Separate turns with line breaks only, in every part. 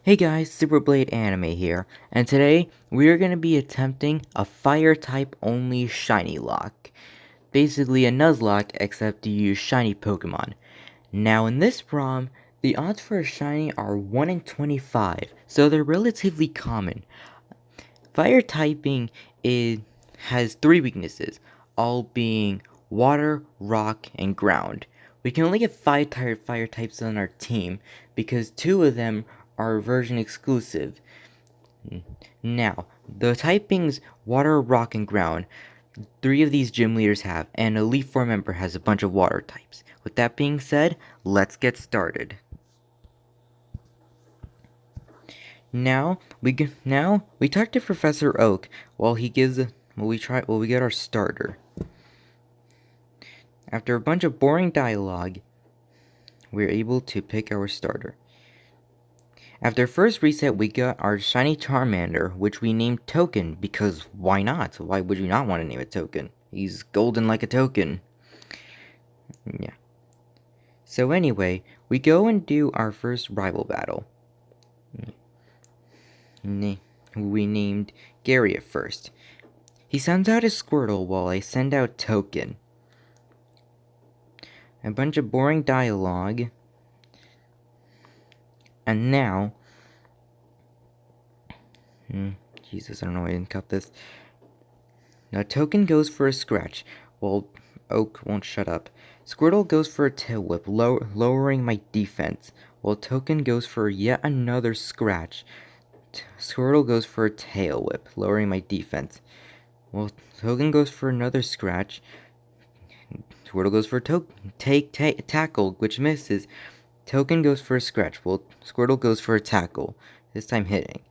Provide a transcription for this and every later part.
Hey guys, Superblade Anime here, and today we are going to be attempting a fire type only shiny lock. Basically a Nuzlocke except you use shiny Pokemon. Now in this ROM, the odds for a shiny are 1 in 25, so they're relatively common. Fire typing has 3 weaknesses, all being water, rock, and ground. We can only get 5 fire types on our team because 2 of them are version exclusive. Now, the typings water, rock, and ground, 3 of these gym leaders have, and Elite Four member has a bunch of water types. With that being said, let's get started. Now we talk to Professor Oak while he gives we get our starter. After a bunch of boring dialogue, we're able to pick our starter. After first reset, we got our shiny Charmander, which we named Token because why not? Why would you not want to name it Token? He's golden like a token. Yeah. So anyway, we go and do our first rival battle. We named Gary at first. He sends out his Squirtle while I send out Token. A bunch of boring dialogue. And now... Jesus, I don't know why I didn't cut this. Now Token goes for a scratch, while Oak won't shut up. Squirtle goes for a tail whip, lowering my defense, while Token goes for yet another scratch. Squirtle goes for a tail whip, lowering my defense. While Token goes for another scratch. Squirtle goes for a tackle, which misses. Token goes for a scratch, while Squirtle goes for a tackle, this time hitting.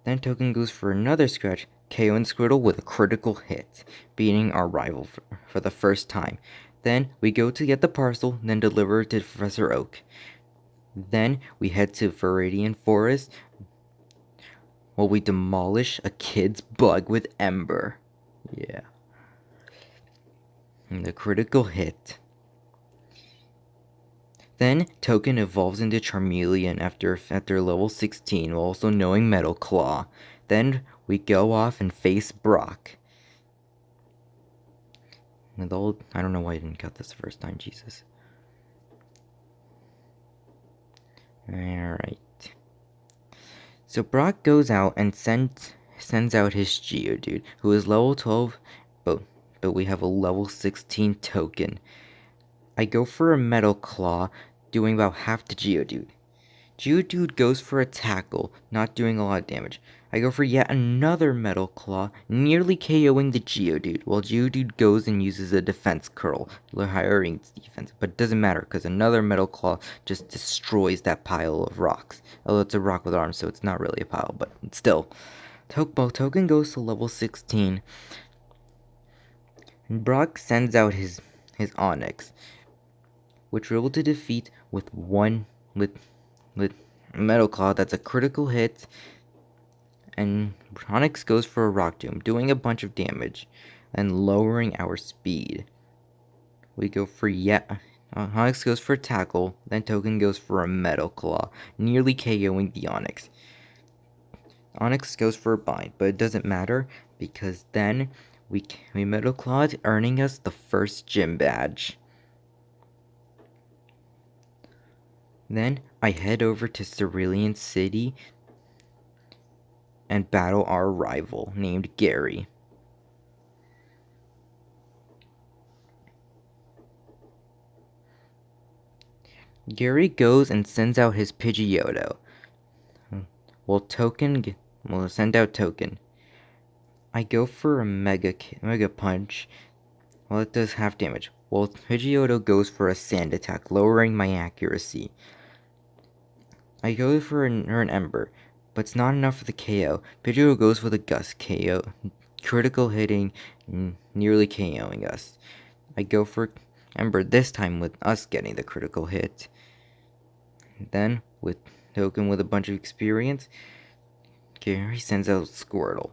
Then Token goes for another scratch, KOing Squirtle with a critical hit, beating our rival for the first time. Then we go to get the parcel, then deliver it to Professor Oak. Then we head to Viridian Forest, while we demolish a kid's bug with Ember. Yeah. And the critical hit. Then Token evolves into Charmeleon after level 16 while also knowing Metal Claw. Then we go off and face Brock. I don't know why I didn't cut this the first time, Jesus. Alright. So Brock goes out and sends out his Geodude, who is level 12, but we have a level 16 Token. I go for a Metal Claw, doing about half the Geodude. Geodude goes for a tackle, not doing a lot of damage. I go for yet another Metal Claw, nearly KOing the Geodude, while Geodude goes and uses a Defense Curl, lowering its defense. But it doesn't matter, because another Metal Claw just destroys that pile of rocks. Although it's a rock with arms, so it's not really a pile, but still. Token goes to level 16. And Brock sends out his Onyx, which we're able to defeat with Metal Claw. That's a critical hit, and Onyx goes for a Rock Tomb, doing a bunch of damage and lowering our speed. We go for Onyx goes for a Tackle, then Token goes for a Metal Claw, nearly KOing the Onyx. Onyx goes for a Bind, but it doesn't matter because then we Metal Clawed, earning us the first gym badge. Then I head over to Cerulean City and battle our rival named Gary. Gary goes and sends out his Pidgeotto. We'll send out Token. I go for a Mega Punch. Well, it does half damage. Well, Pidgeotto goes for a Sand Attack, lowering my accuracy. I go for an Ember, but it's not enough for the KO. Pidgeotto goes for the Gust KO, critical hitting, nearly KOing us. I go for Ember this time with us getting the critical hit. Then, with Token with a bunch of experience, Gary sends out Squirtle.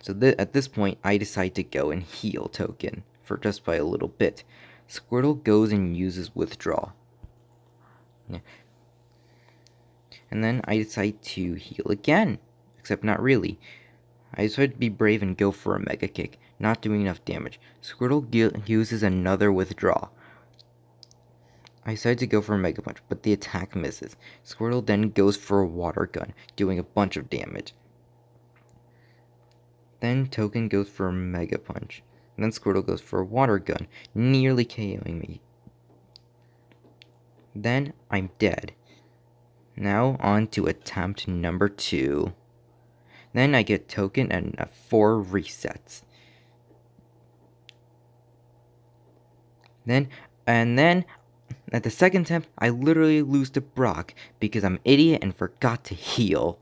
So at this point, I decide to go and heal Token for just by a little bit. Squirtle goes and uses Withdraw. Yeah. And then I decide to heal again. Except not really. I decided to be brave and go for a Mega Kick, not doing enough damage. Squirtle uses another withdraw. I decided to go for a Mega Punch, but the attack misses. Squirtle then goes for a Water Gun, doing a bunch of damage. Then Token goes for a Mega Punch. And then Squirtle goes for a Water Gun, nearly KOing me. Then I'm dead. Now on to attempt number 2. Then I get Token and 4 resets. Then at the second attempt, I literally lose to Brock because I'm an idiot and forgot to heal.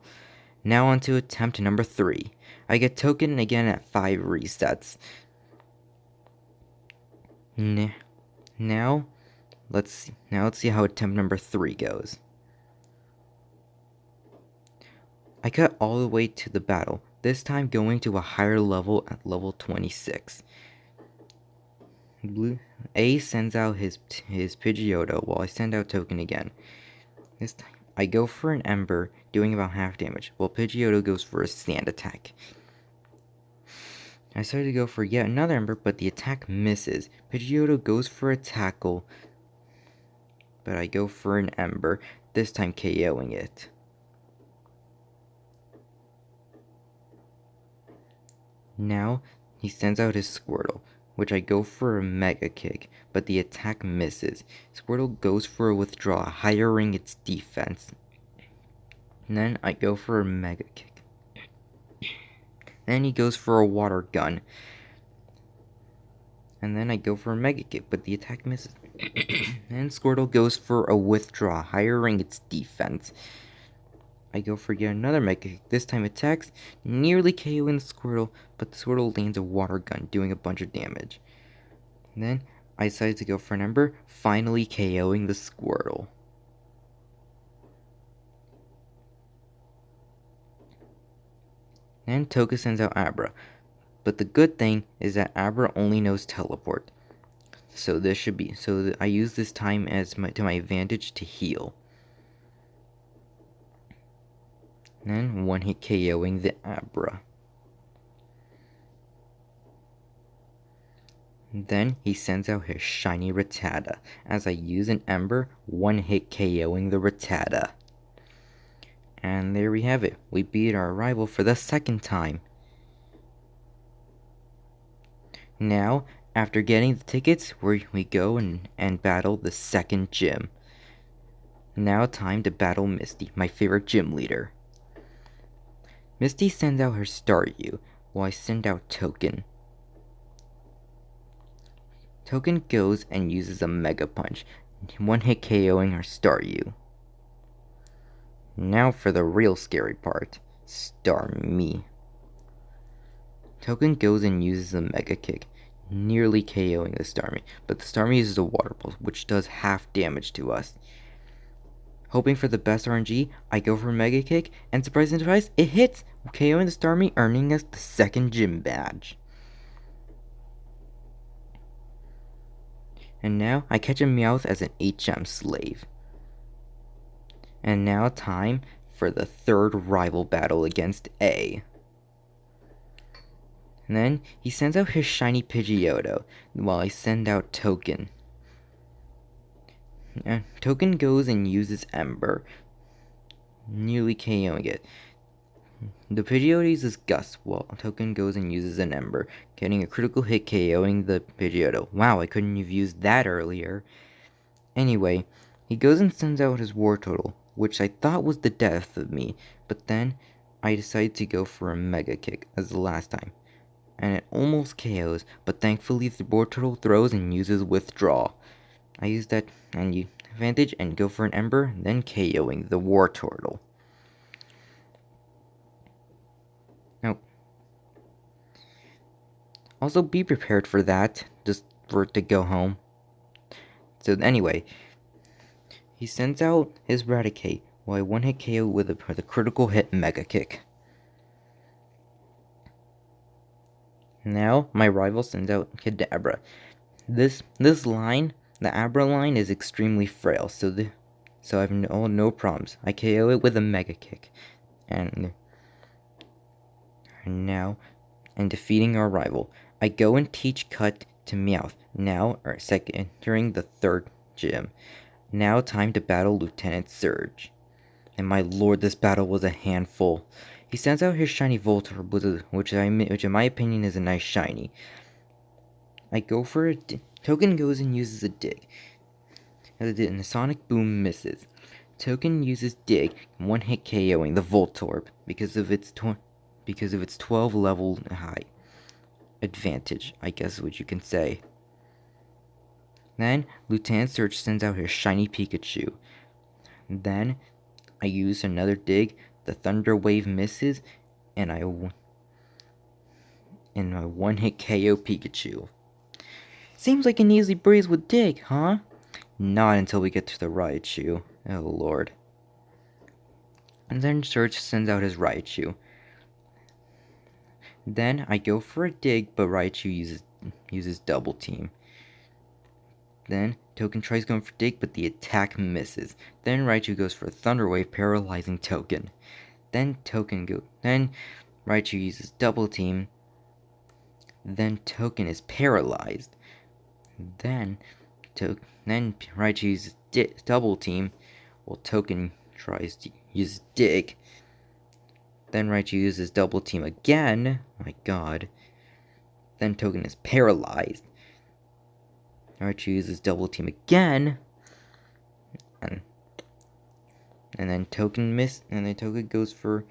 Now on to attempt number 3. I get Token again at 5 resets. Now let's see how attempt number 3 goes. I got all the way to the battle, this time going to a higher level at level 26. A sends out his Pidgeotto while I send out Token again. This time I go for an Ember, doing about half damage, while Pidgeotto goes for a Sand attack. I started to go for yet another Ember, but the attack misses. Pidgeotto goes for a Tackle, but I go for an Ember, this time KOing it. Now he sends out his Squirtle, which I go for a Mega Kick, but the attack misses. Squirtle goes for a withdraw, highering its defense. And then I go for a Mega Kick. Then he goes for a Water Gun. And then I go for a Mega Kick, but the attack misses. Then Squirtle goes for a withdraw, highering its defense. I go for yet another Mega Kick. This time attacks, nearly KOing the Squirtle, but the Squirtle lands a Water Gun, doing a bunch of damage. And then I decided to go for an Ember, finally KOing the Squirtle. Then Toka sends out Abra, but the good thing is that Abra only knows Teleport. So I use this time to my advantage to heal. Then one hit KOing the Abra. Then he sends out his shiny Rattata. As I use an Ember, one hit KOing the Rattata. And there we have it. We beat our rival for the second time. Now, after getting the tickets, we go and battle the second gym. Now time to battle Misty, my favorite gym leader. Misty sends out her Staryu, while I send out Token. Token goes and uses a Mega Punch, one hit KOing her Staryu. Now for the real scary part, Starmie. Token goes and uses a Mega Kick, nearly KOing the Starmie, but the Starmie uses a Water Pulse, which does half damage to us. Hoping for the best RNG, I go for a Mega Kick, and surprise, it hits, KOing the Starmie, earning us the second gym badge. And now I catch a Meowth as an HM slave. And now time for the third rival battle against A. And then he sends out his shiny Pidgeotto, while I send out Token. Token goes and uses Ember, nearly KOing it. The Pidgeotto uses Gust, while Token goes and uses an Ember, getting a critical hit KOing the Pidgeotto. Wow, I couldn't have used that earlier. Anyway, he goes and sends out his Wartortle, which I thought was the death of me, but then I decided to go for a Mega Kick as the last time. And it almost KOs, but thankfully the Wartortle throws and uses Withdraw. I use that advantage and go for an Ember, then KOing the Wartortle. Now, also be prepared for that, just for it to go home. So anyway, he sends out his Raticate, while I one-hit KO with a critical hit Mega Kick. Now, my rival sends out Kadabra. This line, the Abra line, is extremely frail, so so I have no problems. I KO it with a Mega Kick. And now, in defeating our rival, I go and teach Cut to Meowth. Now, entering the third gym. Now, time to battle Lieutenant Surge. And my lord, this battle was a handful. He sends out his shiny Voltorb, which in my opinion is a nice shiny. I go for a Token goes and uses a dig. And the Sonic Boom misses. Token uses Dig, one-hit KOing the Voltorb because of its 12 level high advantage, I guess is what you can say. Then Lieutenant Surge sends out his shiny Pikachu. Then I use another Dig. The Thunder Wave misses, and I one-hit KO Pikachu. Seems like an easy breeze with Dig, huh? Not until we get to the Raichu. Oh lord. And then Surge sends out his Raichu. Then I go for a dig, but Raichu uses double team. Then Token tries going for dig, but the attack misses. Then Raichu goes for a Thunder Wave, paralyzing Token. Then Raichu uses double team. Then Token is paralyzed. Then Raichu uses double team, while Token tries to use dig. Then Raichu uses double team again. My god. Then Token is paralyzed. Raichu uses double team again. And then Token goes for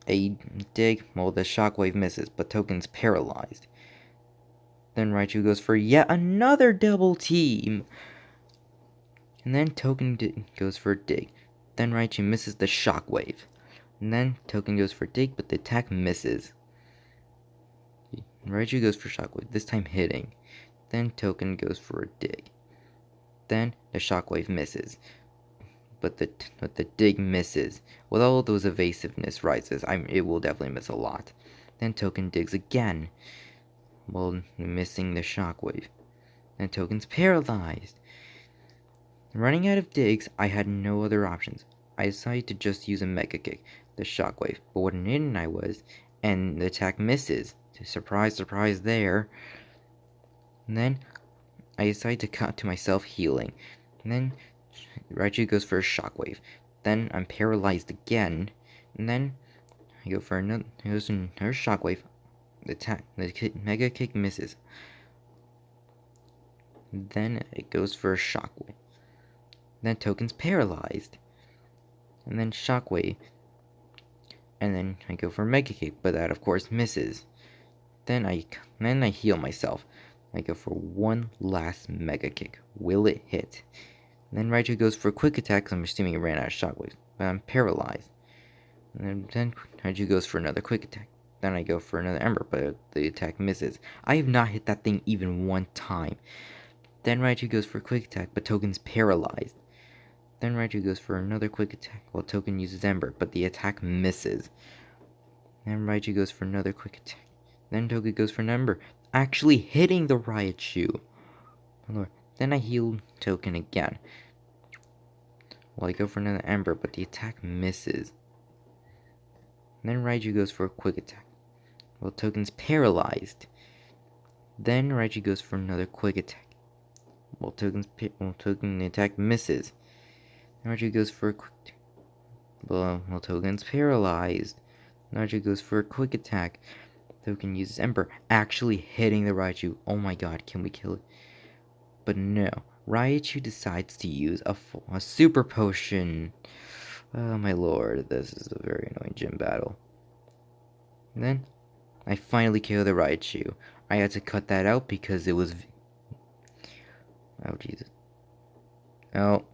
a dig. Well, the shockwave misses, but Token's paralyzed. Then Raichu goes for yet another double team. And then Token goes for a dig. Then Raichu misses the shockwave. And then Token goes for dig, but the attack misses. Raichu goes for shockwave, this time hitting. Then Token goes for a dig. Then the shockwave misses. But the dig misses. With all those evasiveness rises, it will definitely miss a lot. Then Token digs again, while missing the shockwave. Then Token's paralyzed. Running out of digs, I had no other options. I decided to just use a Mega Kick, the shockwave. But what an idiot I was, and the attack misses. Surprise, surprise there. And then I decide to cut to myself healing. And then Raichu goes for a shockwave. Then I'm paralyzed again. And then I go for another shockwave. The Mega Kick misses. Then it goes for a shockwave. Then Token's paralyzed. And then shockwave. And then I go for Mega Kick, but that of course misses. Then I heal myself. I go for one last Mega Kick. Will it hit? Then Raichu goes for a quick attack, because I'm assuming it ran out of shockwaves. But I'm paralyzed. And then Raichu goes for another quick attack. Then I go for another Ember, but the attack misses. I have not hit that thing even one time. Then Raichu goes for a quick attack, but Token's paralyzed. Then Raichu goes for another quick attack, while Token uses Ember, but the attack misses. Then Raichu goes for another quick attack. Then Token goes for an Ember, actually hitting the Raichu. Oh Lord. Then I heal Token again. Well, I go for another Ember, but the attack misses. Then Raichu goes for a quick attack. Well, Token's paralyzed. Then Raichu goes for another quick attack. Well, the attack misses. Then Raichu goes for a quick attack. Well, Token's paralyzed. Then Raichu goes for a quick attack. Token uses Ember, actually hitting the Raichu. Oh my god, can we kill it? But no, Raichu decides to use a super potion. Oh my lord, this is a very annoying gym battle. And then, I finally KO the Raichu. I had to cut that out because it was... Oh, Jesus. Oh.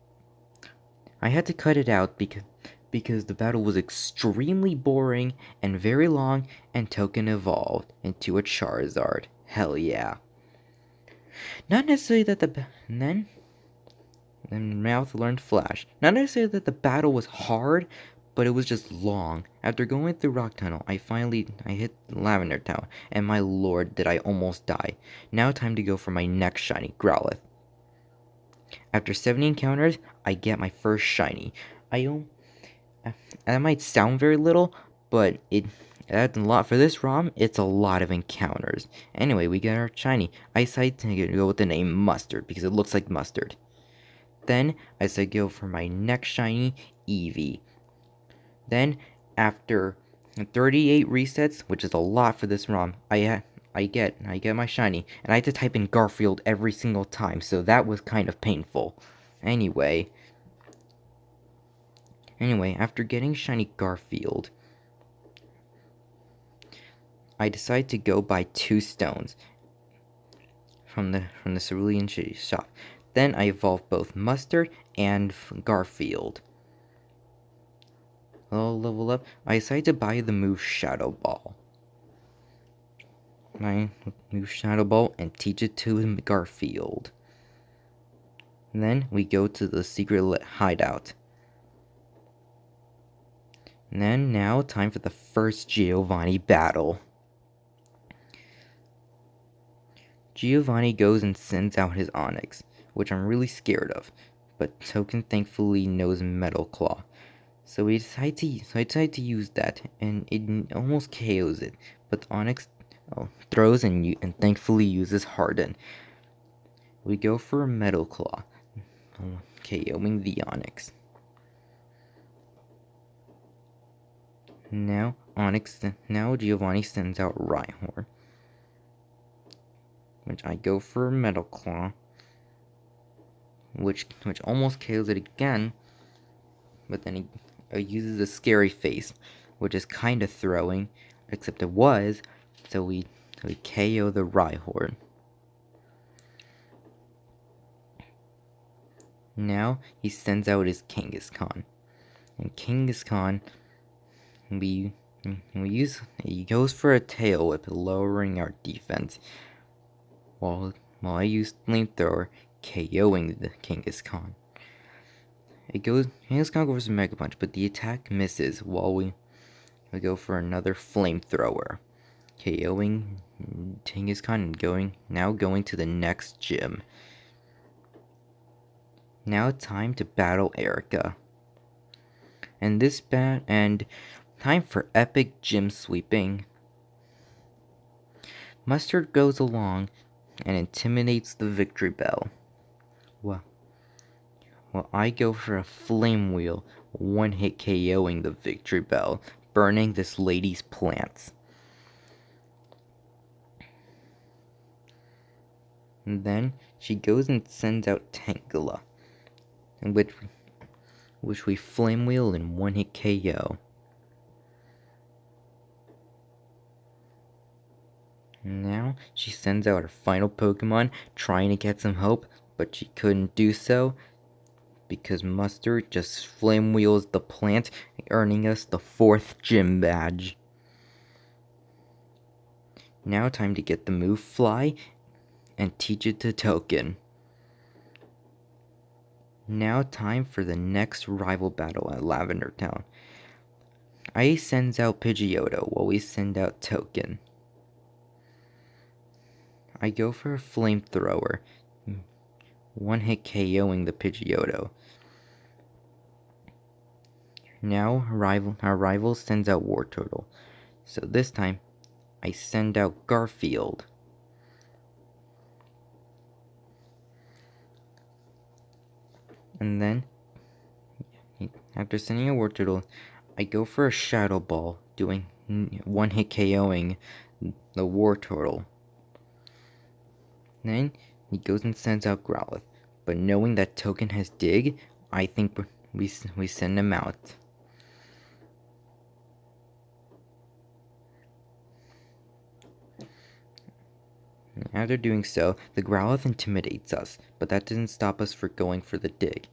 I had to cut it out because the battle was extremely boring and very long, and Token evolved into a Charizard. Hell yeah. Not necessarily that then Mouth learned Flash. Not necessarily that the battle was hard, but it was just long. After going through Rock Tunnel, I hit Lavender Town, and my lord, did I almost die. Now time to go for my next shiny, Growlithe. After 70 encounters, I get my first shiny. That might sound very little, but that's a lot for this ROM. It's a lot of encounters. Anyway, we get our shiny. I decided to go with the name Mustard because it looks like mustard. Then I decided to go for my next shiny, Eevee. Then after 38 resets, which is a lot for this ROM, I get my shiny, and I had to type in Garfield every single time, so that was kind of painful. Anyway, after getting shiny Garfield, I decided to go buy 2 stones from the Cerulean shop. Then I evolved both Mustard and Garfield. I'll level up. I decided to buy the move Shadow Ball. I move Shadow Ball and teach it to Garfield. And then we go to the secret hideout. And then now time for the first Giovanni battle. Giovanni goes and sends out his Onyx, which I'm really scared of, but Token thankfully knows Metal Claw. So I decide to use that, and it almost KOs it, but Onyx throws and thankfully uses Harden. We go for a Metal Claw, KOing the Onyx. Now Giovanni sends out Rhyhorn, which I go for a Metal Claw, which almost KOs it again, but then he uses a Scary Face, which is kind of throwing, except it was, so we KO the Rhyhorn. Now he sends out his Kangaskhan, and Kangaskhan he goes for a Tail Whip, lowering our defense, while I use Flamethrower, KOing the Kangaskhan. Kangaskhan goes for Mega Punch, but the attack misses while we go for another Flamethrower, KOing Kangaskhan and going to the next gym. Now time to battle Erica. And time for epic gym sweeping. Mustard goes along and intimidates the Victory Bell. Well, I go for a Flame Wheel, one-hit KOing the Victory Bell, burning this lady's plants. And then she goes and sends out Tangela, which we Flame Wheel and one-hit KO. Now she sends out her final Pokemon, trying to get some hope, but she couldn't do so because Mustard just Flame Wheels the plant, earning us the 4th gym badge. Now time to get the move Fly and teach it to Token. Now time for the next rival battle at Lavender Town. Ice sends out Pidgeotto while we send out Token. I go for a Flamethrower, one-hit KOing the Pidgeotto. Now our rival sends out Wartortle, so this time I send out Garfield. And then, after sending out Wartortle, I go for a Shadow Ball, doing one-hit KOing the Wartortle. Then he goes and sends out Growlithe, but knowing that Token has Dig, I think we send him out. After doing so, the Growlithe intimidates us, but that didn't stop us from going for the Dig.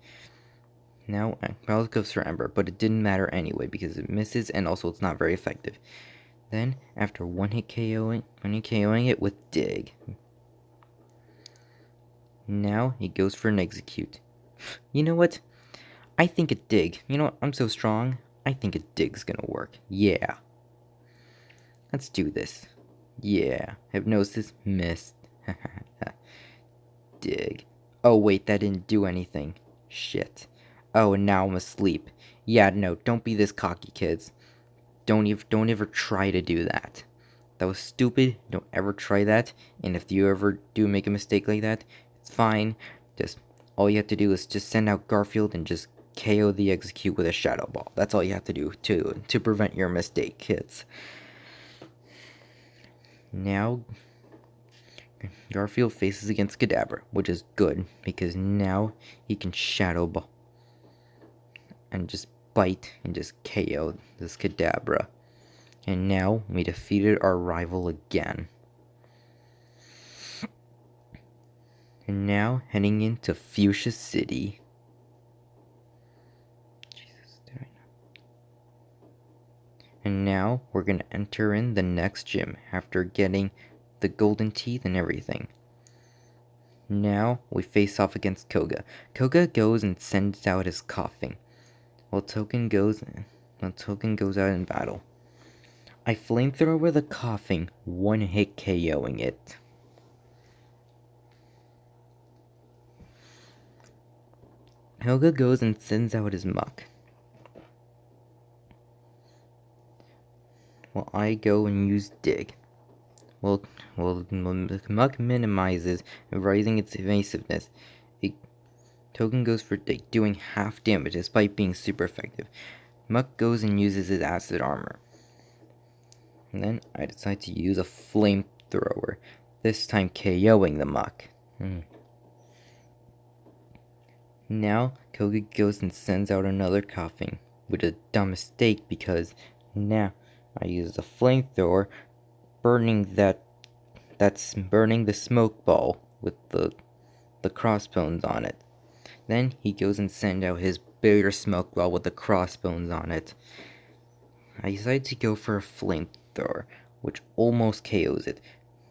Now Growlithe goes for Ember, but it didn't matter anyway because it misses and also it's not very effective. Then, after one-hit KOing it with Dig, now he goes for an Execute. You know what? I think a Dig. You know what? I'm so strong. I think a Dig's gonna work. Yeah. Let's do this. Yeah. Hypnosis missed. Dig. Oh wait, that didn't do anything. Shit. Oh, and now I'm asleep. Yeah, no, don't be this cocky, kids. Don't ever try to do that. That was stupid. Don't ever try that. And if you ever do make a mistake like that, it's fine. Just all you have to do is just send out Garfield and just KO the execute with a shadow ball. That's all you have to do to prevent your mistake, kids. Now Garfield faces against Kadabra, which is good because now he can shadow ball and just bite and just KO this Kadabra. And now we defeated our rival again. And now heading into Fuchsia City. Jesus, did I know? And now we're gonna enter in the next gym after getting the golden teeth and everything. Now we face off against Koga. Koga goes and sends out his coughing, while Token goes out in battle. I flamethrower the coughing, one hit KOing it. Koga goes and sends out his muck, while I go and use dig. Well, the muck minimizes, raising its evasiveness. Token goes for dig, doing half damage despite being super effective. Muck goes and uses his acid armor. And then I decide to use a flamethrower, this time KOing the muck. Now Koga goes and sends out another coughing, which is a dumb mistake because now I use the flamethrower, burning burning the smoke ball with the crossbones on it. Then he goes and sends out his bigger smoke ball with the crossbones on it. I decide to go for a flamethrower, which almost KOs it,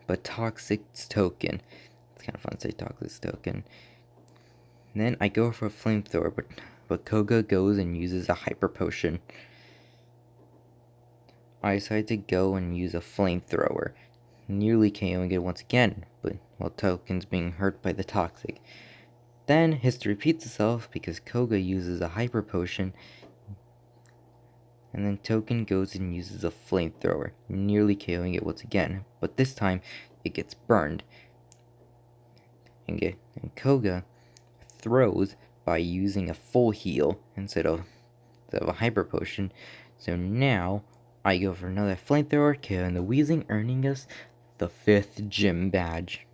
but Toxic's token. It's kind of fun to say Toxic's token. And then I go for a flamethrower, but Koga goes and uses a hyper potion. I decide to go and use a flamethrower, nearly KOing it once again, but while Token's being hurt by the Toxic. Then history repeats itself because Koga uses a hyper potion, and then Token goes and uses a flamethrower, nearly KOing it once again, but this time it gets burned. And Koga throws by using a full heal instead of a hyper potion. So now I go for another flamethrower, KOing the Weezing, earning us the 5th gym badge.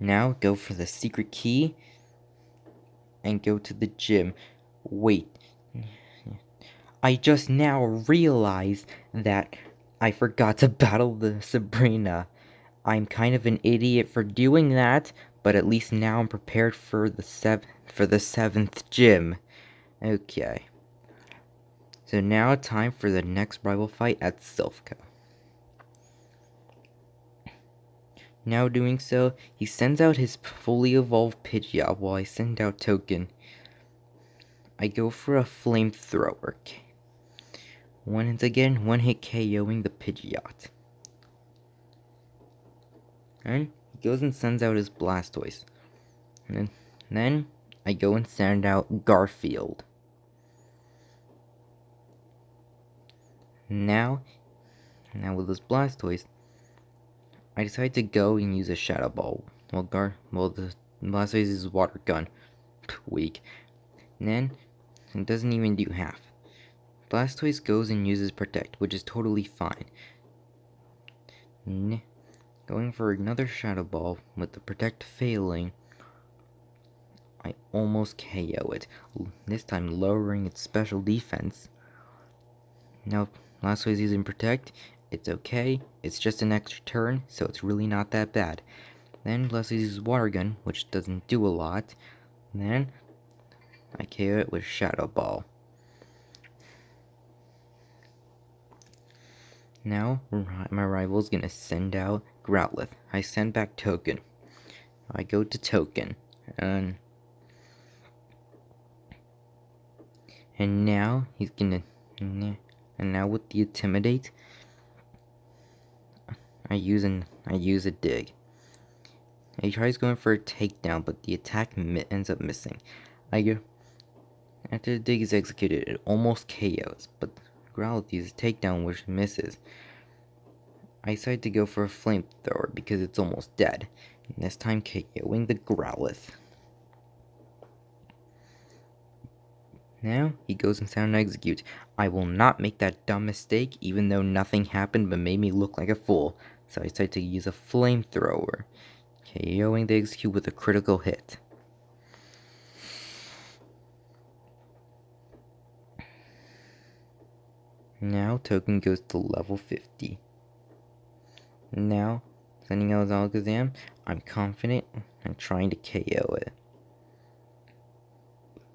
Now go for the secret key and go to the gym. Wait, I just now realized that I forgot to battle the Sabrina. I'm kind of an idiot for doing that, but at least now I'm prepared for the 7th gym. Okay. So now time for the next rival fight at Silphco. Now doing so, he sends out his fully evolved Pidgeot while I send out Token. I go for a flamethrower. Once again, one hit KOing the Pidgeot. And he goes and sends out his Blastoise. And then I go and send out Garfield. Now with his Blastoise, I decide to go and use a Shadow Ball. Well, the Blastoise is Water Gun. Weak. And then it doesn't even do half. Blastoise goes and uses Protect, which is totally fine. Going for another Shadow Ball with the Protect failing, I almost KO it, this time lowering its special defense. Now Blastoise using Protect, it's okay, it's just an extra turn, so it's really not that bad. Then Blastoise uses Water Gun, which doesn't do a lot. Then I KO it with Shadow Ball. Now my rival is gonna send out Growlithe. I send back Token. I go to Token, and now he's gonna. And now with the Intimidate, I use a Dig. He tries going for a takedown, but the attack ends up missing. I After the dig is executed, it almost KOs, but Growl uses takedown which misses. I decide to go for a flamethrower because it's almost dead, and this time KOing the Growlithe. Now he goes and sound execute. I will not make that dumb mistake even though nothing happened but made me look like a fool, so I decide to use a flamethrower, KOing the execute with a critical hit. Now Token goes to level 50. Now, sending out Alakazam, I'm confident and trying to KO it.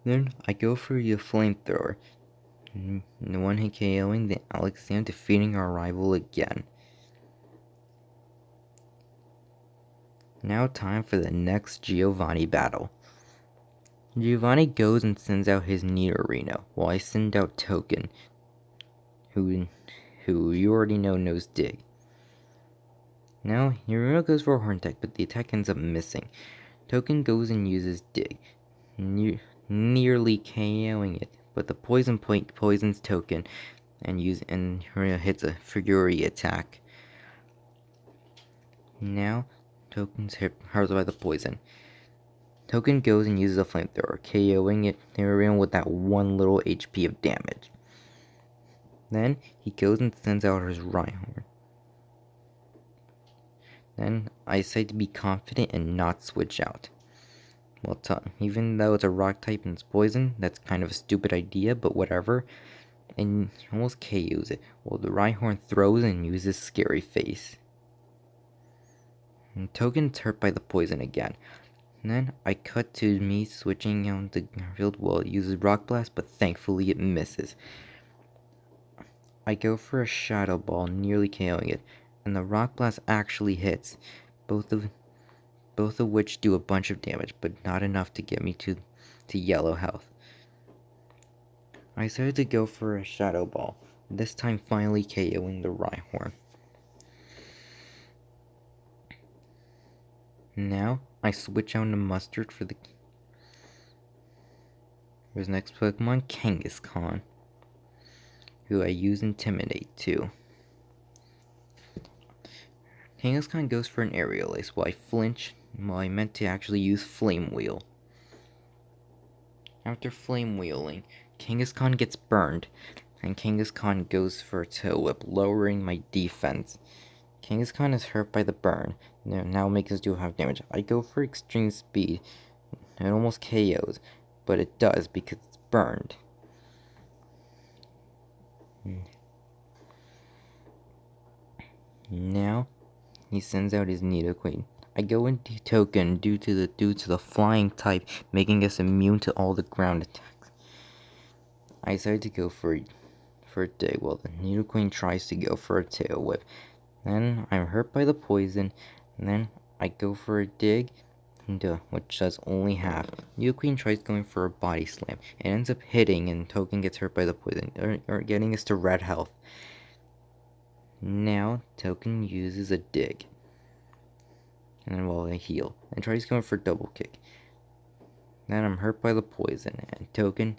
Then I go for the flamethrower. The one hit KOing the Alakazam, defeating our rival again. Now time for the next Giovanni battle. Giovanni goes and sends out his Nidorino, while I send out Token, who you already know knows Dig. Now, Nidorino goes for a Horn attack, but the attack ends up missing. Token goes and uses Dig, nearly KOing it, but the poison point poisons Token and hits a Fury attack. Now, Token's hurt by the poison. Token goes and uses a flamethrower, KOing it with that one little HP of damage. Then he goes and sends out his Rhyhorn. Then I decide to be confident and not switch out. Well, even though it's a rock type and it's poison, that's kind of a stupid idea, but whatever. And he almost KOs it. Well, the Rhyhorn throws and uses Scary Face. And Token's hurt by the poison again. And then I cut to me switching out the field. Well, it uses Rock Blast, but thankfully it misses. I go for a Shadow Ball, nearly KOing it, and the Rock Blast actually hits, both of which do a bunch of damage, but not enough to get me to yellow health. I decided to go for a Shadow Ball, this time finally KOing the Rhyhorn. Now, I switch out to Mustard for his next Pokemon, Kangaskhan, who I use Intimidate too. Kangaskhan goes for an Aerial Ace while I flinch, while I meant to actually use Flame Wheel. After Flame Wheeling, Kangaskhan gets burned, and Kangaskhan goes for a Tail Whip, lowering my defense. Kangaskhan is hurt by the burn, now makes us do half damage. I go for Extreme Speed, it almost KOs, but it does because it's burned. Now, he sends out his Nidoqueen. I go into Token due to the flying type, making us immune to all the ground attacks. I decide to go for a Dig, while the Nidoqueen tries to go for a Tail Whip. Then I'm hurt by the poison, and then I go for a Dig, which does only half. Nidoqueen tries going for a Body Slam. It ends up hitting, and Token gets hurt by the poison, or getting us to red health. Now, Token uses a Dig. And then while I heal, and tries going for a Double Kick. Then I'm hurt by the poison, and Token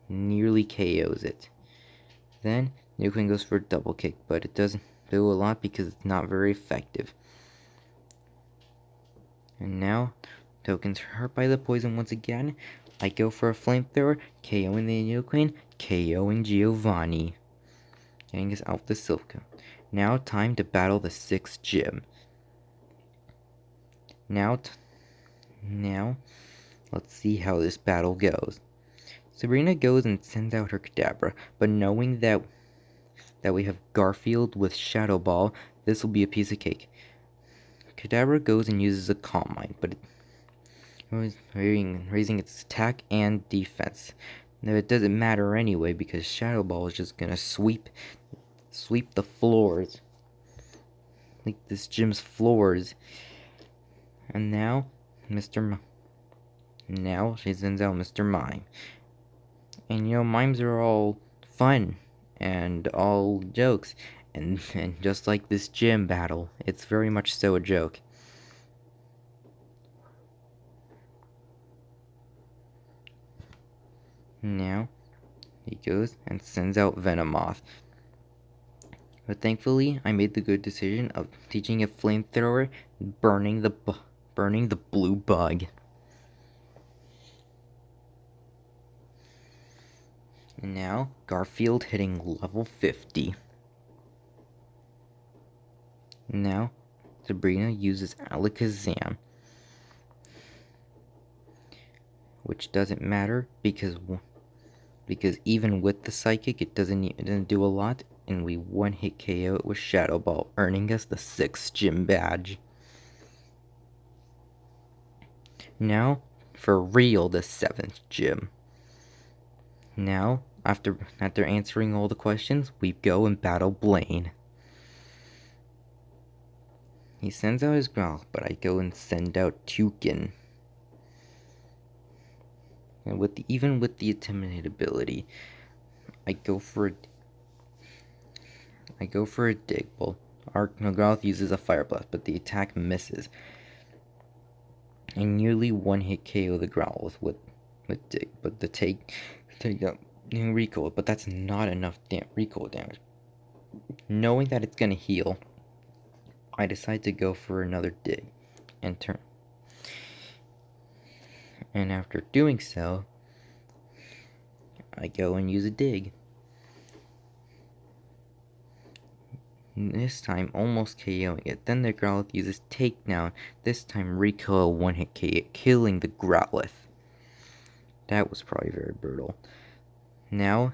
nearly KOs it. Then, Nidoqueen goes for a Double Kick, but it doesn't do a lot because it's not very effective. And now, Token's hurt by the poison once again. I go for a Flamethrower, KOing the Nidoqueen, KOing Giovanni. Getting us out the Silph. Now, time to battle the 6th gym. Now, let's see how this battle goes. Sabrina goes and sends out her Kadabra, but knowing that we have Garfield with Shadow Ball, this will be a piece of cake. Kadabra goes and uses a Calm Mind, but it's raising its attack and defense. Now it doesn't matter anyway because Shadow Ball is just gonna sweep the floors, like this gym's floors. And now, now she sends out Mr. Mime. And mimes are all fun and all jokes. And just like this gym battle, it's very much so a joke. Now he goes and sends out Venomoth. But thankfully, I made the good decision of teaching a flamethrower, burning the blue bug. And now Garfield hitting level 50. Now Sabrina uses Alakazam, which doesn't matter because even with the psychic, it doesn't do a lot, and we one-hit KO it with Shadow Ball, earning us the 6th gym badge. Now, for real, the 7th gym. Now, after answering all the questions, we go and battle Blaine. He sends out his Growl, but I go and send out Tukin. And even with the Intimidate ability, I go for a dig. Well, our Growlithe uses a Fire Blast, but the attack misses. I nearly one-hit KO the Growlithe with dig, but the take recoil, but that's not enough recoil damage. Knowing that it's gonna heal, I decide to go for another dig and turn. And after doing so, I go and use a dig. This time, almost KOing it. Then the Growlithe uses Takedown. This time, recoil one-hit KO, killing the Growlithe. That was probably very brutal. Now,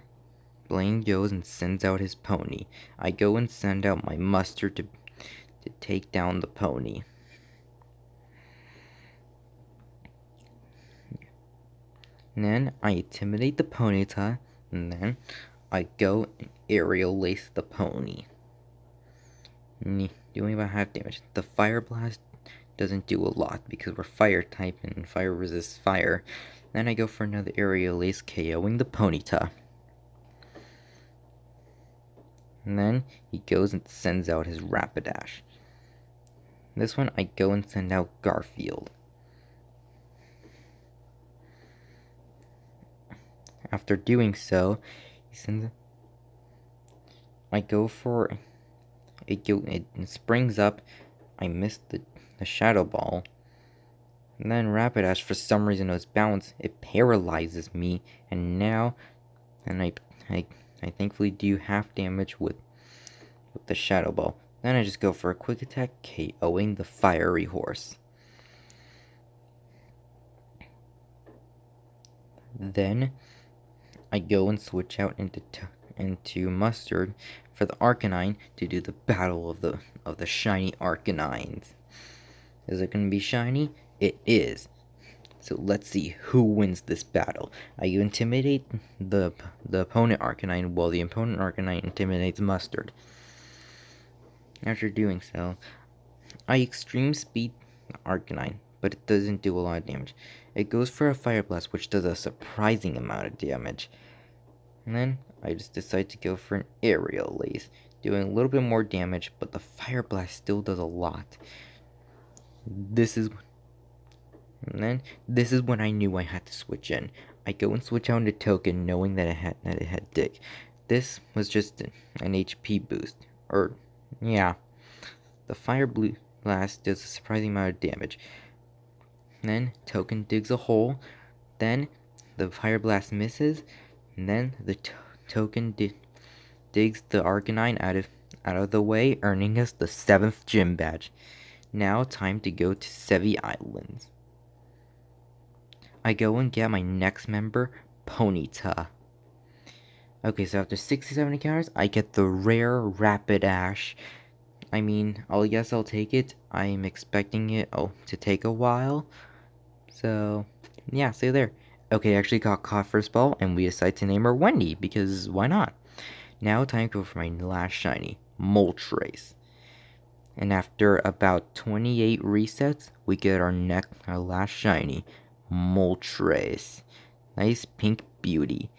Blaine goes and sends out his pony. I go and send out my Mustard to take down the pony. And then I intimidate the Ponyta, and then I go and aerial lace the pony, doing about half damage. The Fire Blast doesn't do a lot because we're fire type and fire resists fire. Then I go for another aerial ace, KOing the Ponyta. And then he goes and sends out his Rapidash. This one I go and send out Garfield. After doing so, I go for it. It springs up. I missed the Shadow Ball. And then Rapidash, for some reason, knows bounce. It paralyzes me, and now, I thankfully do half damage with the Shadow Ball. Then I just go for a quick attack, KOing the Fiery Horse. Then I go and switch out into Mustard for the Arcanine to do the battle of the shiny Arcanines. Is it going to be shiny? It is. So let's see who wins this battle. I intimidate the opponent Arcanine while the opponent Arcanine intimidates Mustard. After doing so, I extreme speed Arcanine, but it doesn't do a lot of damage. It goes for a Fire Blast, which does a surprising amount of damage. And then I just decide to go for an Aerial Lace, doing a little bit more damage, but the Fire Blast still does a lot. This is when I knew I had to switch in. I go and switch out into Token, knowing that it had Dig. This was just an HP boost, or yeah. The Fire Blast does a surprising amount of damage. Then Token digs a hole. Then the Fire Blast misses. And then the Token digs the Arcanine out of the way, earning us the 7th gym badge. Now time to go to Sevi Islands. I go and get my next member, Ponyta. Okay, so after 60-70 encounters, I get the rare Rapidash. I mean, I guess I'll take it. I'm expecting it to take a while. So, yeah, see you there. Okay, I actually got caught first ball, and we decided to name her Wendy, because why not? Now time to go for my last shiny, Moltres. And after about 28 resets, we get our last shiny, Moltres. Nice pink beauty.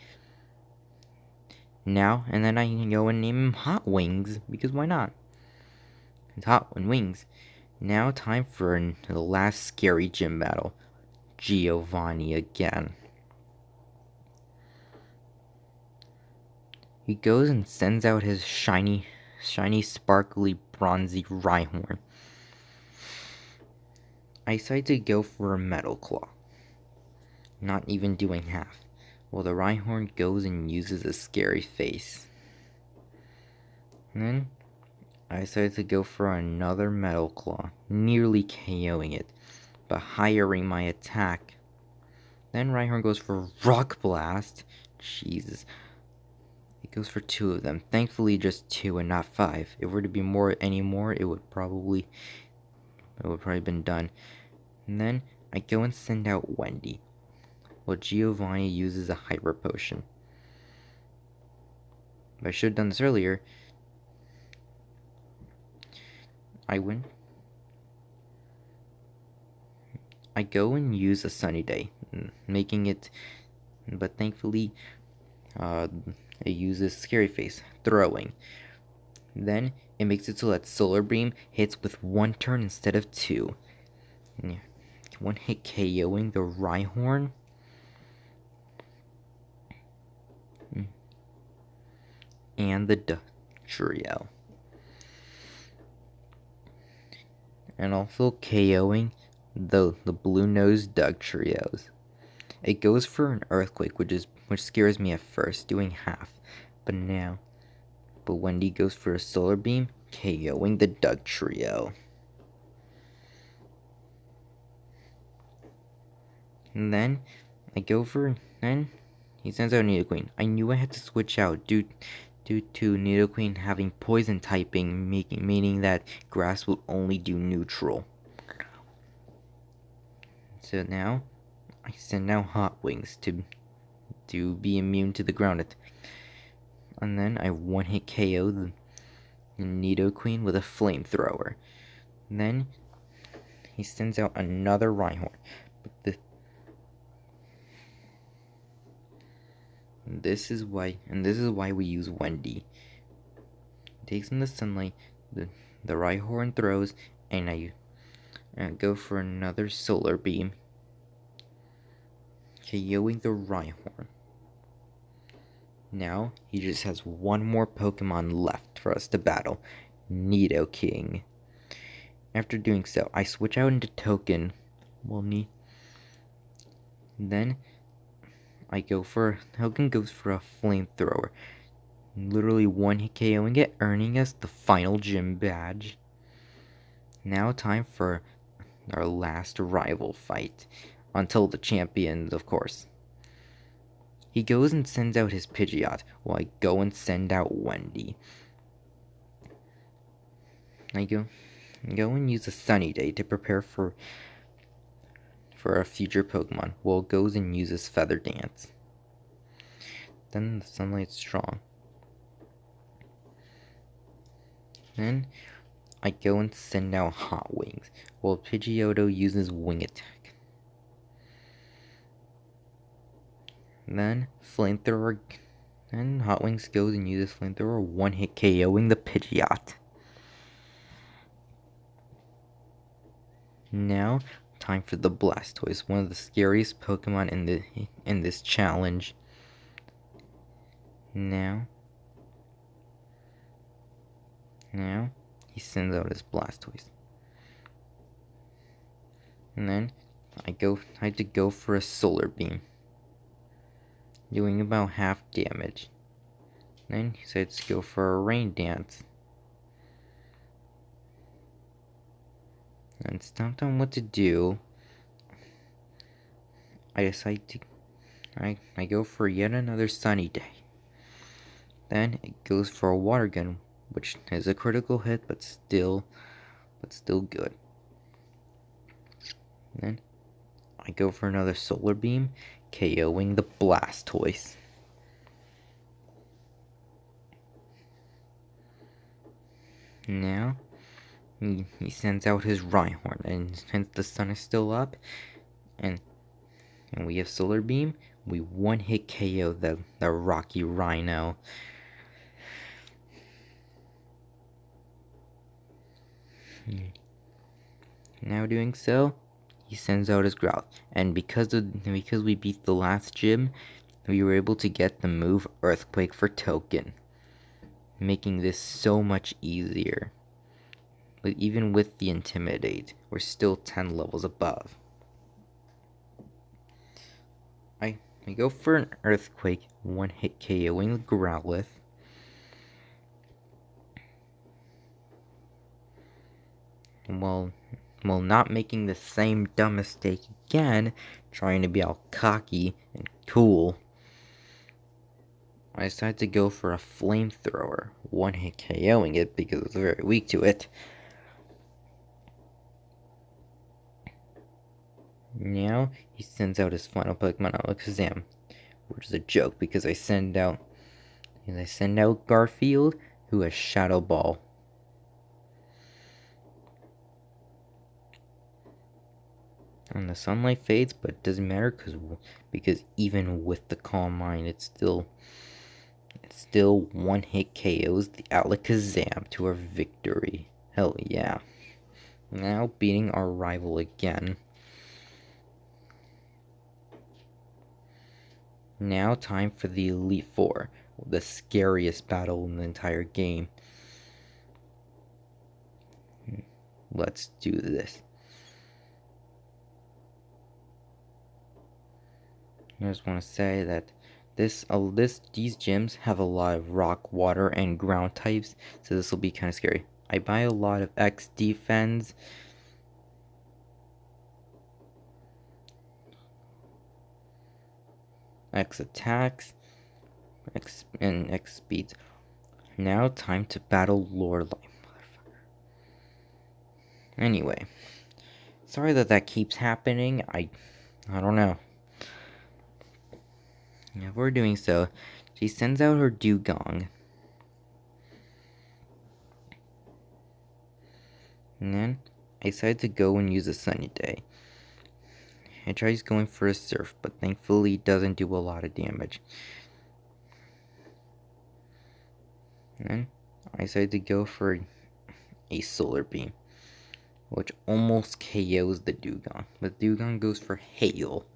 Now, and then I can go and name him Hot Wings, because why not? It's hot and wings. Now time for the last scary gym battle. Giovanni again. He goes and sends out his shiny, sparkly, bronzy Rhyhorn. I decide to go for a Metal Claw, not even doing half. Well, the Rhyhorn goes and uses a scary face. And then I decided to go for another Metal Claw, nearly KOing it, but hiring my attack. Then Rhyhorn goes for Rock Blast. Jesus. It goes for 2 of them. Thankfully just 2 and not 5. If it were to be any more, it would probably been done. And then I go and send out Wendy. Well, Giovanni uses a Hyper Potion. If I should have done this earlier, I win. I go and use a Sunny Day, making it, but thankfully, it uses Scary Face, throwing. Then it makes it so that Solar Beam hits with 1 turn instead of 2. 1 hit KOing the Rhyhorn. And the Dugtrio. And also KOing the blue-nosed Dugtrios. It goes for an Earthquake, which scares me at first, doing half. But Wendy goes for a Solar Beam, KOing the Dugtrio. And then then he sends out Nidoqueen. I knew I had to switch out due to Nidoqueen having poison typing, meaning that grass will only do neutral. So now I send out Hot Wings to be immune to the ground attack. And then I 1-hit KO the Nidoqueen with a Flamethrower. Then he sends out another Rhyhorn. But this is why we use Wendy. Takes in the sunlight, the Rhyhorn throws, and I go for another Solar Beam, KOing the Rhyhorn. Now he just has 1 more Pokemon left for us to battle, Nidoking. After doing so, I switch out into Token. Then Token goes for a Flamethrower. Literally 1 hit KOing it, earning us the final gym badge. Now time for our last rival fight. Until the champion, of course. He goes and sends out his Pidgeot, while I go and send out Wendy. I go and use a Sunny Day to prepare for a future Pokemon, while it goes and uses Feather Dance. Then the sunlight's strong. Then I go and send out Hot Wings, while Pidgeotto uses Wing Attack. Then Flamethrower. Then Hot Wings goes and uses Flamethrower, 1-hit KOing the Pidgeot. Now, time for the Blastoise, one of the scariest Pokemon in this challenge. Now he sends out his Blastoise. And then I had to go for a Solar Beam, doing about half damage. Then he decides to go for a Rain Dance. And stumped on what to do, I decide to I go for yet another Sunny Day. Then it goes for a Water Gun, which is a critical hit, but still good. Then I go for another Solar Beam, KOing the Blastoise. Now he sends out his Rhyhorn, and since the sun is still up, and we have Solar Beam, we 1-hit KO the Rocky Rhino. Now doing so, he sends out his Growth, and because we beat the last gym, we were able to get the move Earthquake for token, making this so much easier. But even with the Intimidate, we're still 10 levels above. I go for an Earthquake, one-hit KOing the Growlithe. While not making the same dumb mistake again, trying to be all cocky and cool, I decided to go for a Flamethrower, one-hit KOing it because it was very weak to it. Now, he sends out his final Pokemon Alakazam, which is a joke because I send out Garfield, who has Shadow Ball. And the sunlight fades, but it doesn't matter because even with the Calm Mind, it's still one-hit KOs the Alakazam to our victory. Hell yeah. Now beating our rival again. Now time for the Elite Four, the scariest battle in the entire game. Let's do this. I just want to say that these gyms have a lot of rock, water, and ground types, so this will be kind of scary. I buy a lot of X defense, X attacks, and X speeds. Now time to battle Lorelei. Anyway, sorry that keeps happening. I don't know. Yeah, we're doing so. She sends out her Dugong. And then I decide to go and use a sunny day. It tries going for a surf, but thankfully it doesn't do a lot of damage. And then I decide to go for a solar beam, which almost KOs the Dugong. But Dugong goes for hail.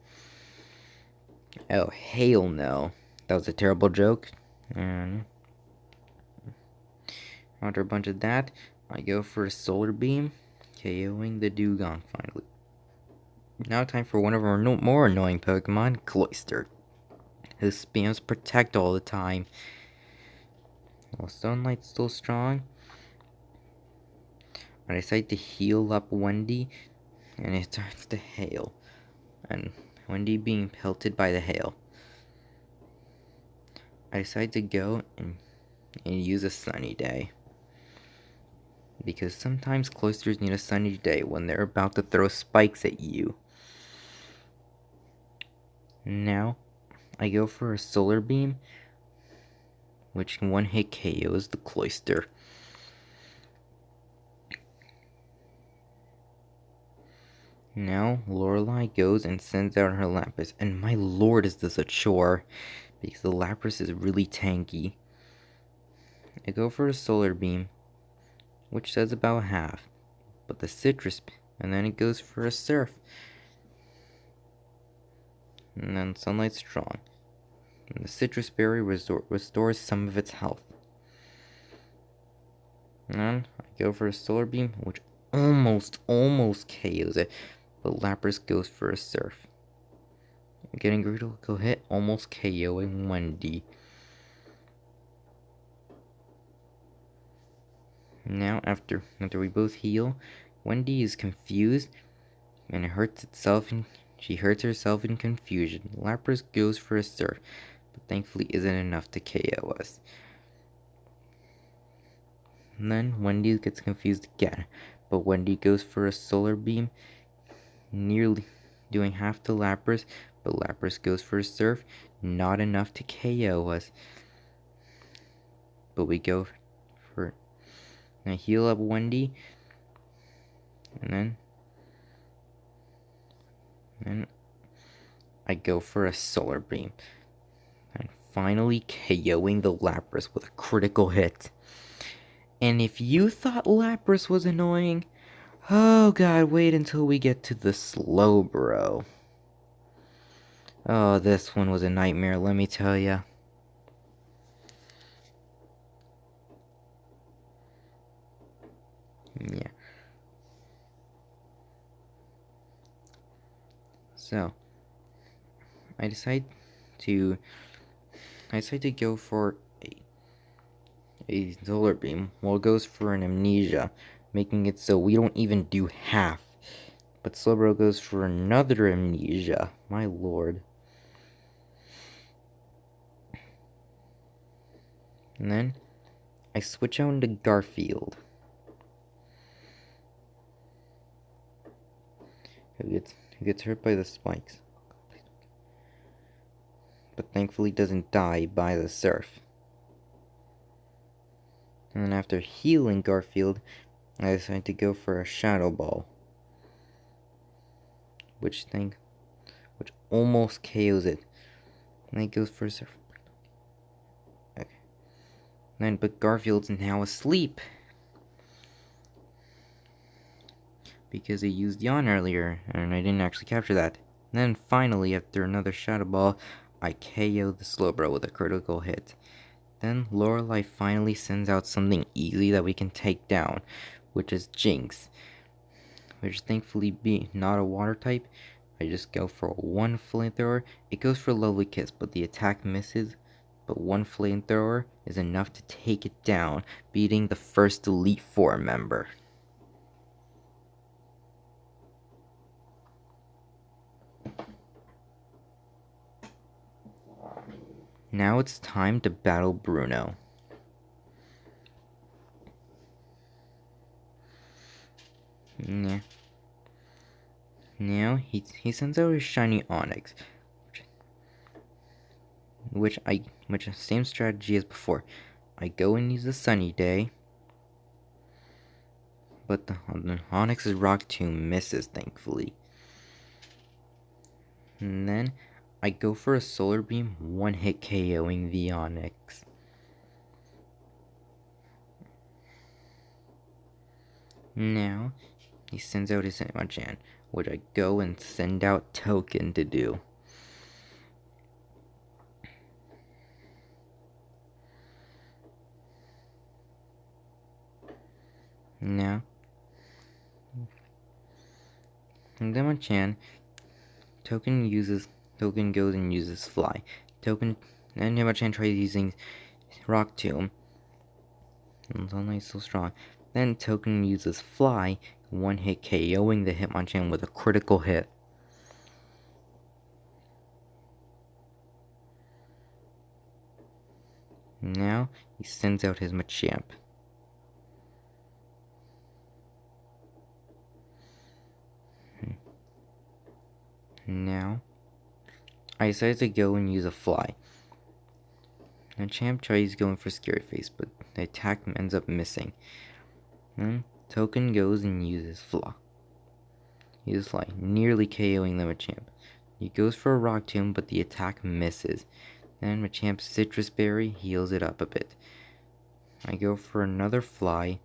Oh, hail no. That was a terrible joke. And after a bunch of that, I go for a solar beam, KOing the Dugong finally. Now time for one of our more annoying Pokemon, Cloyster, who spams Protect all the time. While Sunlight's still strong, I decide to heal up Wendy, and it starts to hail. And Wendy being pelted by the hail. I decide to go and use a sunny day. Because sometimes Cloysters need a sunny day when they're about to throw spikes at you. Now, I go for a solar beam, which can one-hit KOs the Cloyster. Now, Lorelei goes and sends out her Lapras, and my lord is this a chore, because the Lapras is really tanky. I go for a solar beam, which does about half, but the citrus, and then it goes for a surf. And then Sunlight's strong. And the citrus berry restores some of its health. And then I go for a solar beam, which almost KOs it, but Lapras goes for a surf. Getting critical hit, almost KOing Wendy. Now, after we both heal, Wendy is confused, and she hurts herself in confusion. Lapras goes for a surf, but thankfully isn't enough to KO us. And then Wendy gets confused again, but Wendy goes for a solar beam, nearly doing half to Lapras, but Lapras goes for a surf, not enough to KO us. But we go for I heal up Wendy, and then I go for a solar beam, and finally KOing the Lapras with a critical hit. And if you thought Lapras was annoying, oh god, wait until we get to the Slowbro. Oh, this one was a nightmare, let me tell ya. Yeah. So, I decide to go for a solar beam. Well, it goes for an amnesia, making it so we don't even do half. But Slowbro goes for another amnesia. My lord. And then I switch out into Garfield, who gets hurt by the spikes, but thankfully doesn't die by the surf. And then after healing Garfield, I decide to go for a Shadow Ball, which almost KOs it. And then he goes for a surf. Okay. But Garfield's now asleep because he used Yawn earlier, and I didn't actually capture that. And then finally, after another Shadow Ball, I KO the Slowbro with a critical hit. Then Lorelei finally sends out something easy that we can take down, which is Jinx. Which thankfully be not a water type. I just go for one flamethrower. It goes for a lovely kiss, but the attack misses. But one flamethrower is enough to take it down, beating the first Elite Four member. Now it's time to battle Bruno. Yeah. Now he sends out his shiny Onyx, which same strategy as before. I go and use a Sunny Day, but the Onyx's Rock Tomb misses, thankfully. And then I go for a Solar Beam, one hit KOing the Onyx. Now he sends out his Hitmonchan, which I go and send out Token to do. Now, and Hitmonchan, Token goes and uses Fly. Token, and Hitmonchan tries using Rock Tomb. It's only so strong. Then Token uses Fly, one hit KOing the Hitmonchan with a critical hit. Now he sends out his Machamp. Now I decided to go and use a Fly. Machamp tries going for Scary Face, but the attack ends up missing. Then Token goes and uses Fly. Uses Fly, nearly KOing the Machamp. He goes for a Rock Tomb, but the attack misses. Then Machamp's Citrus Berry heals it up a bit. I go for another Fly,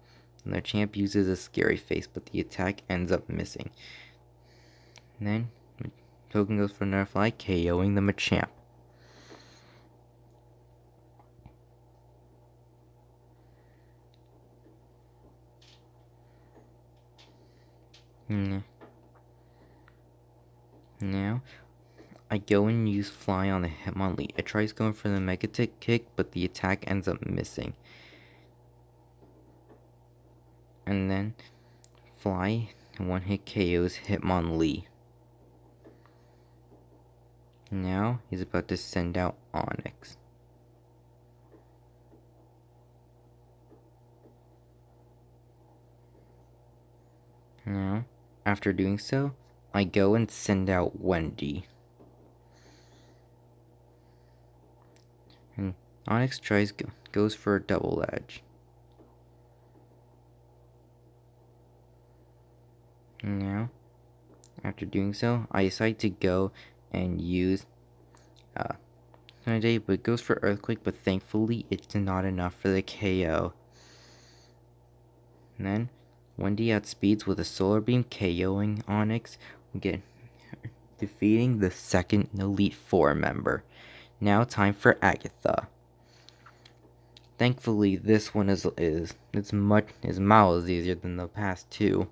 and the Machamp uses a Scary Face, but the attack ends up missing. And then Token goes for another Fly, KOing the Machamp. Now I go and use Fly on the Hitmonlee. It tries going for the Mega Tick kick, but the attack ends up missing. And then Fly one hit KOs Hitmonlee. Now he's about to send out Onyx. Now, after doing so, I go and send out Wendy. And Onyx goes for a double edge. Now, after doing so, I decide to go and use Sunday, but it goes for Earthquake, but thankfully it's not enough for the KO. And then Wendy outspeeds with a Solar Beam, KOing Onyx. We get defeating the second Elite Four member. Now time for Agatha. Thankfully, this one is miles easier than the past two.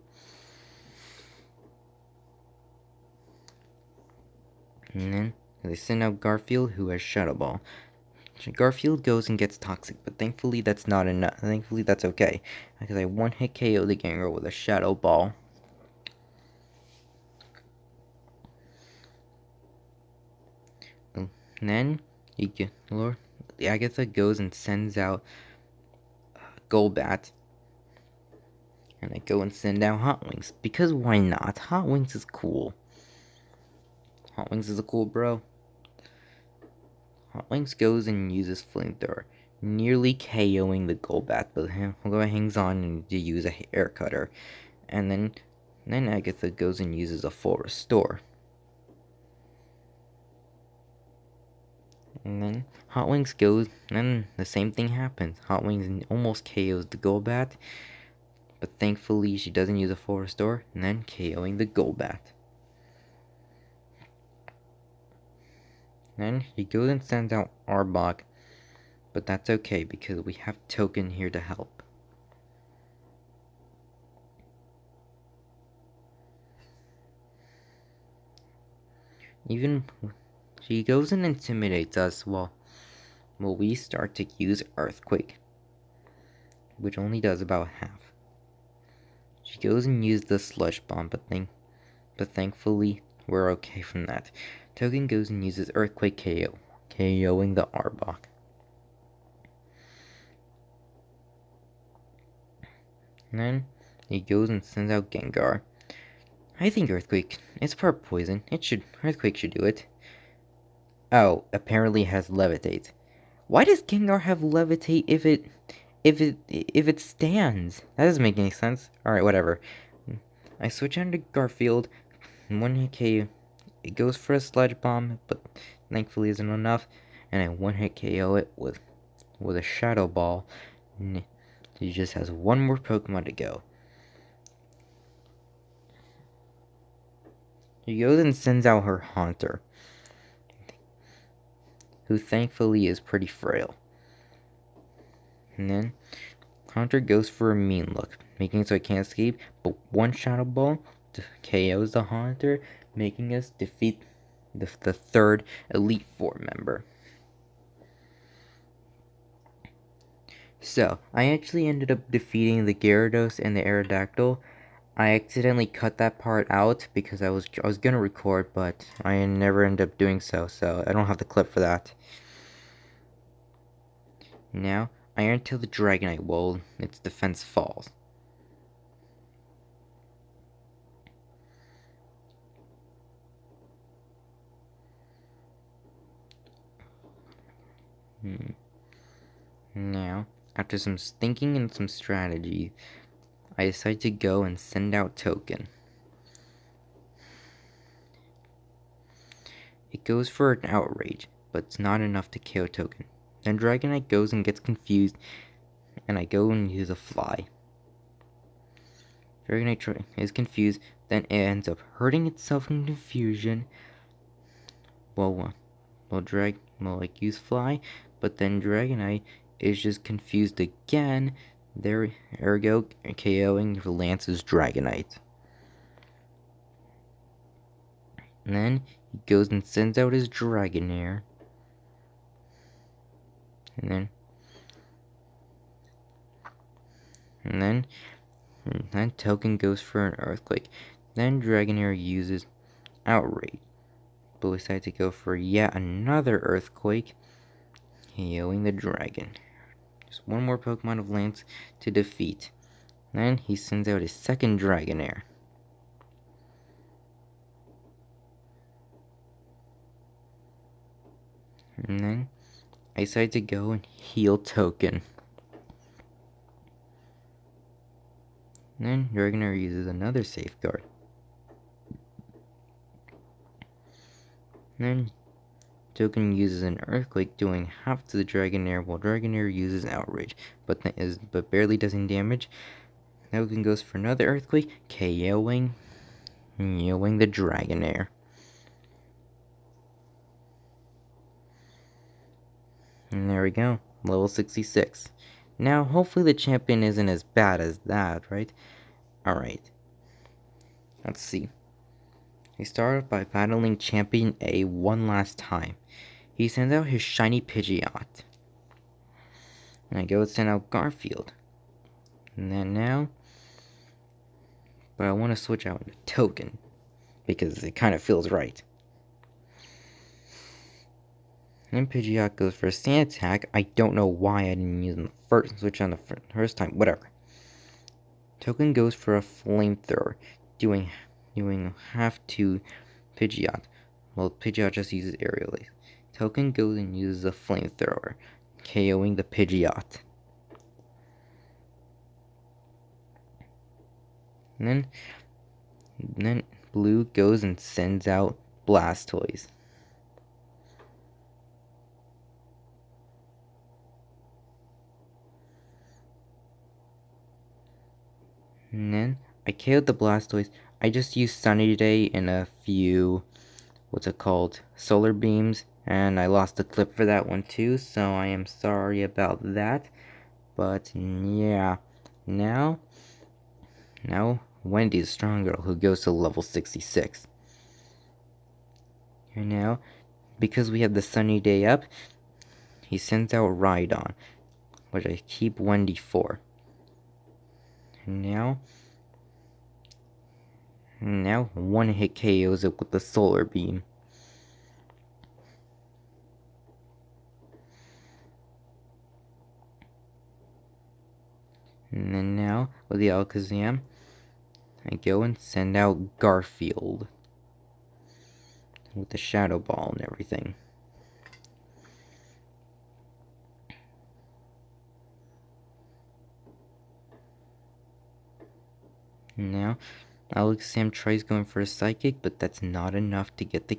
And then they send out Garfield, who has Shadow Ball. Garfield goes and gets Toxic, but thankfully that's not enough. Thankfully that's okay, because I one-hit KO the Gengar with a Shadow Ball. And then Agatha goes and sends out Golbat. And I go and send out Hot Wings, because why not? Hot Wings is cool. Hot Wings is a cool bro. Hot Wings goes and uses Flamethrower, nearly KOing the Golbat, but hangs on to use a hair cutter. And then Agatha goes and uses a full restore. And then Hot Wings goes, and then the same thing happens. Hot Wings almost KOs the Golbat, but thankfully she doesn't use a full restore, and then KOing the Golbat. Then he goes and sends out Arbok, but that's okay because we have Token here to help. She goes and intimidates us while we start to use Earthquake, which only does about half. She goes and uses the Slush Bomb, but thankfully we're okay from that. Token goes and uses Earthquake KO, KOing the Arbok. And then he goes and sends out Gengar. I think Earthquake, it's part poison. Earthquake should do it. Oh, apparently it has Levitate. Why does Gengar have Levitate if it stands? That doesn't make any sense. Alright, whatever. I switch on to Garfield. One hit KO. It goes for a Sludge Bomb, but thankfully isn't enough. And I one hit KO it with a Shadow Ball. He just has one more Pokemon to go. She goes and sends out her Haunter, who thankfully is pretty frail. And then Haunter goes for a mean look, making it so I can't escape, but one Shadow Ball KOs the Haunter, making us defeat the third Elite Four member. So, I actually ended up defeating the Gyarados and the Aerodactyl. I accidentally cut that part out because I was gonna record, but I never ended up doing so I don't have the clip for that. Now, Iron Tail the Dragonite while its defense falls. Now, after some thinking and some strategy, I decide to go and send out Token. It goes for an Outrage, but it's not enough to KO Token. Then Dragonite goes and gets confused, and I go and use a Fly. Dragonite is confused, then it ends up hurting itself in confusion. Use Fly, but then Dragonite is just confused again. Ergo KOing Lance's Dragonite. And then he goes and sends out his Dragonair. And then Token goes for an Earthquake. Then Dragonair uses Outrage, but we decide to go for yet another Earthquake, KOing the Dragon. Just one more Pokemon of Lance to defeat. Then he sends out his second Dragonair. And then I decide to go and heal Token. And then Dragonair uses another Safeguard. And then Token uses an Earthquake, doing half to the Dragonair, while Dragonair uses Outrage, but barely does any damage. Token goes for another Earthquake, KOing the Dragonair. And there we go, level 66. Now, hopefully the champion isn't as bad as that, right? Alright. Let's see. He started by battling Champion A one last time. He sends out his shiny Pidgeot. And I go and send out Garfield. And then now... But I want to switch out into Token. Because it kind of feels right. And then Pidgeot goes for a sand attack. I don't know why I didn't use the first switch on the first time. Whatever. Token goes for a flamethrower, doing half to Pidgeot. Well, Pidgeot just uses aerial. Token goes and uses a flamethrower, KOing the Pidgeot. And then Blue goes and sends out Blastoise. And then I KO'd the Blastoise. I just used Sunny Day and a few, solar beams. And I lost the clip for that one too, so I am sorry about that. But yeah, now Wendy's a strong girl who goes to level 66. And now, because we have the Sunny Day up, he sends out Rhydon, which I keep Wendy for. And now one hit KOs it with the solar beam. And then now, with the Alakazam, I go and send out Garfield. With the Shadow Ball and everything. And now, Alakazam tries going for a Psychic, but that's not enough to get the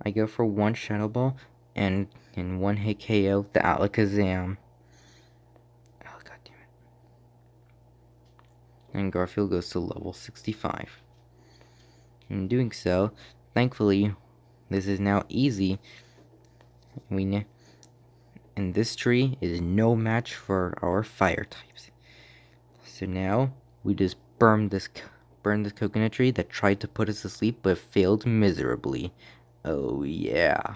I go for one Shadow Ball, and in one hit KO the Alakazam. Oh, god damn it. And Garfield goes to level 65. In doing so, thankfully, this is now easy. And this tree is no match for our fire types. So now, we just burn this coconut tree that tried to put us to sleep but failed miserably. Oh yeah.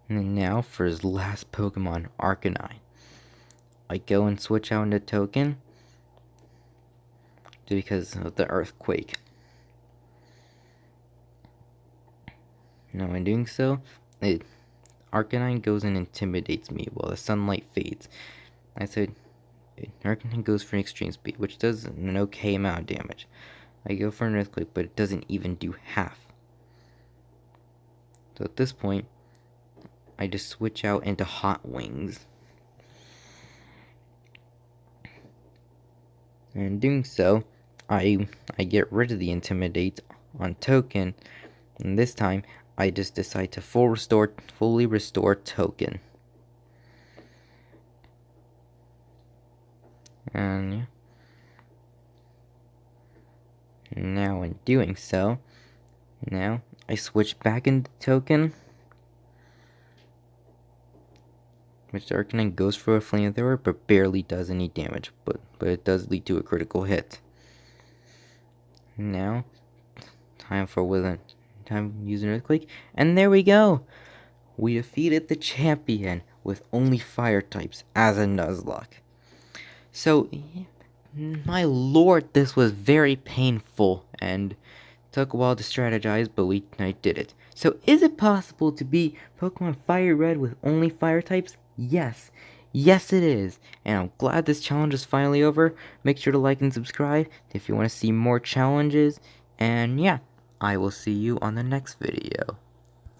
And now for his last Pokemon, Arcanine. I go and switch out into Token because of the earthquake. Now in doing so, Arcanine goes and intimidates me while the sunlight fades. I said, Arcanine goes for an extreme speed, which does an okay amount of damage. I go for an earthquake, but it doesn't even do half. So at this point, I just switch out into Hot Wings. And in doing so, I get rid of the Intimidate on Token, and this time I just decide to fully restore Token. And yeah. Now in doing so, now I switch back into Token, which Arcanine goes for a flamethrower but barely does any damage, but it does lead to a critical hit. Now, time to use an earthquake, and there we go! We defeated the champion with only fire types as a Nuzlocke. So, my lord, this was very painful and took a while to strategize, but I did it. So, is it possible to beat Pokemon Fire Red with only fire types? Yes. Yes, it is. And I'm glad this challenge is finally over. Make sure to like and subscribe if you want to see more challenges. And yeah, I will see you on the next video.